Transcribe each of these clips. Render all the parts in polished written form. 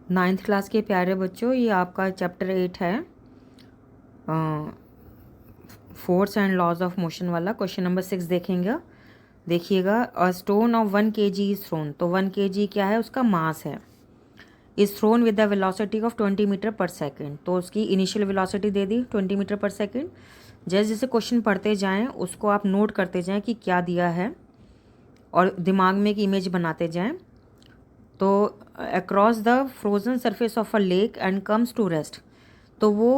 Ninth class के प्यारे बच्चों, ये आपका चैप्टर 8 है, force and laws of motion वाला। क्वेश्चन नंबर 6 देखेंगे। देखिएगा, a stone of 1 kg is thrown. तो 1 kg क्या है, उसका मास है। Is thrown with the velocity of 20 metre पर सेकेंड। तो उसकी इनिशियल वेलोसिटी दे दी 20 मीटर पर सेकेंड। जैसे जैसे क्वेश्चन पढ़ते जाएं उसको आप नोट करते जाएं कि क्या दिया है और दिमाग में एक इमेज बनाते जाएं। तो across the frozen surface of a lake and comes to rest. तो वो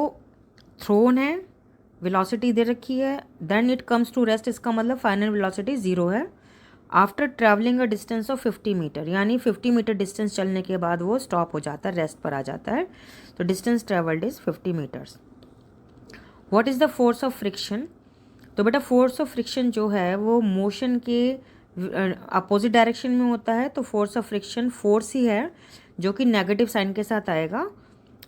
थ्रोन है, वेलोसिटी दे रखी है, then it comes to rest, इसका मतलब फाइनल वेलोसिटी 0 है। After travelling a distance of 50 metre, यानी 50 मीटर डिस्टेंस चलने के बाद वो स्टॉप हो जाता है, रेस्ट पर आ जाता है। तो distance travelled is 50 metres. What is the force of friction? तो बेटा फोर्स ऑफ फ्रिक्शन जो है वो मोशन के अपोजिट डायरेक्शन में होता है। तो फोर्स ऑफ फ्रिक्शन फोर्स ही है जो कि नेगेटिव साइन के साथ आएगा।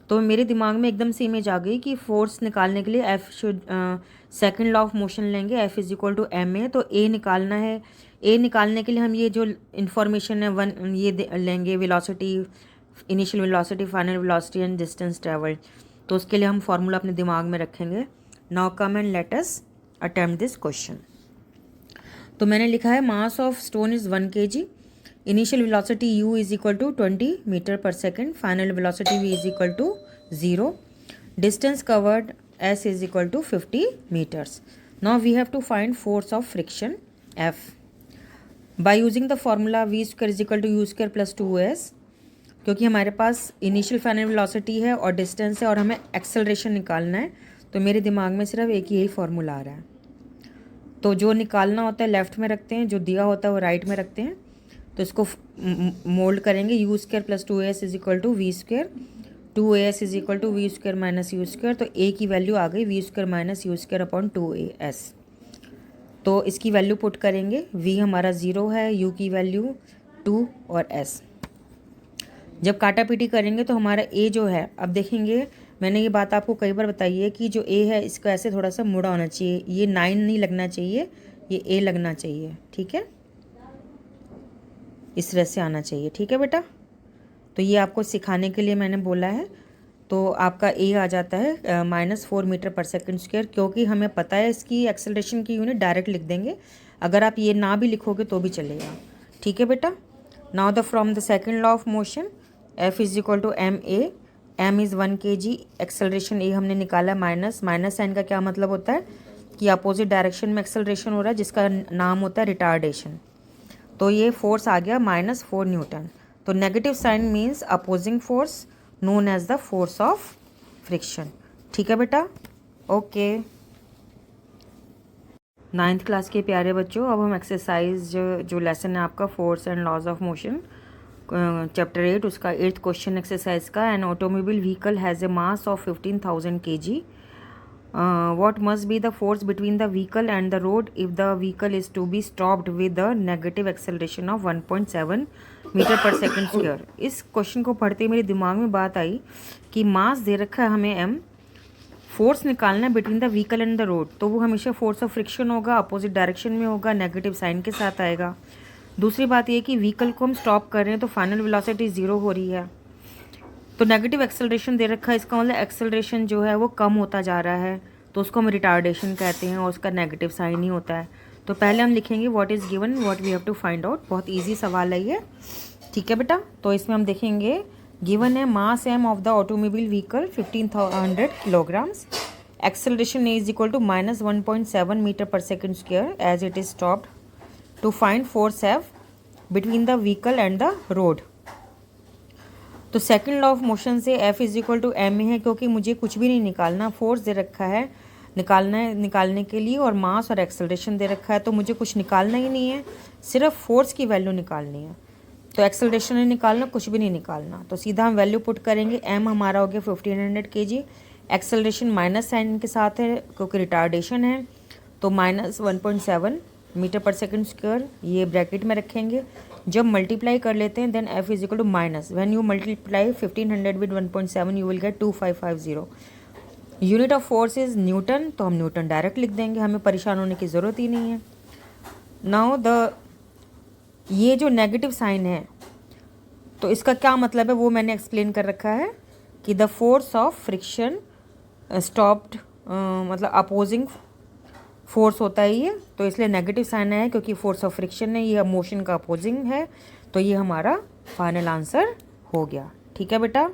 तो मेरे दिमाग में एकदम से इमेज आ गई कि फोर्स निकालने के लिए F should second law of motion लेंगे, F is equal to M A. तो ए निकालना है, ए निकालने के लिए हम ये जो इन्फॉर्मेशन है वन ये लेंगे, velocity, initial velocity, final velocity and distance travelled. तो उसके लिए हम फॉर्मूला अपने दिमाग में रखेंगे। Now come and let us attempt this question. तो मैंने लिखा है mass of stone is 1 kg, initial velocity u is equal to 20 metre पर second, final velocity v is equal to 0, distance covered s is equal to 50 metres. Now we have to find force of friction f by using the formula v square is equal to u square plus 2s। क्योंकि हमारे पास initial final velocity है और distance है और हमें acceleration निकालना है, तो मेरे दिमाग में सिर्फ एक यही फॉर्मूला आ रहा है। तो जो निकालना होता है लेफ्ट में रखते हैं, जो दिया होता है वो राइट में रखते हैं। तो इसको मोल्ड करेंगे, U square plus 2as is equal to V square, 2as is equal to V square minus U square. तो a की वैल्यू आ गई V square minus U square upon 2as। तो इसकी वैल्यू पुट करेंगे, v हमारा 0 है, u की वैल्यू 2 और s। जब काटा पीटी करेंगे तो हमारा a जो है, अब देखेंगे मैंने ये बात आपको कई बार बताई है कि जो a है इसका ऐसे थोड़ा सा मुड़ा होना चाहिए, ये 9 नहीं लगना चाहिए, ये a लगना चाहिए, ठीक है, इस तरह से आना चाहिए, ठीक है बेटा। तो ये आपको सिखाने के लिए मैंने बोला है। तो आपका a आ जाता है -4 मीटर पर सेकेंड स्क्वायर, क्योंकि हमें पता है इसकी एक्सेलरेशन की यूनिट डायरेक्ट लिख देंगे, अगर आप ये ना भी लिखोगे तो भी चलेगा, ठीक है बेटा। Now the from the second law of motion f is equal to M A, M is 1 kg, acceleration A हमने निकाला, माइनस साइन का क्या मतलब होता है कि अपोजिट डायरेक्शन में एक्सेलरेशन हो रहा है, जिसका नाम होता है रिटार्डेशन। तो ये फोर्स आ गया -4 न्यूटन। तो negative sign means opposing force known as the force of friction, ठीक है बेटा, ओके। नाइन्थ क्लास के प्यारे बच्चों, अब हम एक्सरसाइज जो लेसन है आपका force and laws of motion chapter 8, उसका 8th क्वेश्चन एक्सरसाइज का। An automobile vehicle has a mass of 15,000 kg. What must be the force between the vehicle and the road if the vehicle is to be stopped with a negative acceleration of 1.7 metre पर second square. इस question को पढ़ते ही मेरे दिमाग में बात आई कि मास दे रखा है हमें m, फोर्स निकालना है between the vehicle and the road. तो वो हमेशा फोर्स ऑफ फ्रिक्शन होगा, अपोजिट डायरेक्शन में होगा, नेगेटिव साइन के साथ आएगा। दूसरी बात ये कि व्हीकल को हम स्टॉप कर रहे हैं तो फाइनल वेलोसिटी 0 हो रही है, तो नेगेटिव एक्सेलरेशन दे रखा है, इसका मतलब एक्सेलरेशन जो है वो कम होता जा रहा है, तो उसको हम रिटार्डेशन कहते हैं और उसका नेगेटिव साइन ही होता है। तो पहले हम लिखेंगे what is given, what we have to find out. बहुत ईजी सवाल है ये, ठीक है बेटा। तो इसमें हम देखेंगे गिवन है mass M of the automobile vehicle 1500 kilograms, acceleration is equal to -1.7 metre पर second square as it is stopped. To find force F between the vehicle and the road. तो सेकंड लॉ ऑफ मोशन से F is equal to M है, क्योंकि मुझे कुछ भी नहीं निकालना, फोर्स दे रखा है निकालना है, निकालने के लिए, और मास और एक्सेलरेशन दे रखा है, तो मुझे कुछ निकालना ही नहीं है, सिर्फ फोर्स की वैल्यू निकालनी है। तो एक्सेलरेशन नहीं निकालना, कुछ भी नहीं निकालना, तो सीधा हम वैल्यू पुट करेंगे। m हमारा हो गया 1500 kg, एक्सेलरेशन माइनस साइन के साथ है क्योंकि रिटार्डेशन है, तो -1.7 मीटर पर सेकेंड स्क्वायर ये ब्रैकेट में रखेंगे। जब मल्टीप्लाई कर लेते हैं then f is equal to minus, when you multiply 1500 with 1.7 you will get 2550। Unit of force is newton, तो हम न्यूटन डायरेक्ट लिख देंगे, हमें परेशान होने की ज़रूरत ही नहीं है। नाउ द ये जो नेगेटिव साइन है तो इसका क्या मतलब है वो मैंने एक्सप्लेन कर रखा है कि the force of friction stopped, मतलब अपोजिंग फोर्स होता है ये, तो इसलिए नेगेटिव साइन है क्योंकि फोर्स ऑफ फ्रिक्शन है, ये मोशन का अपोजिंग है, तो ये हमारा फाइनल आंसर हो गया। ठीक है बेटा।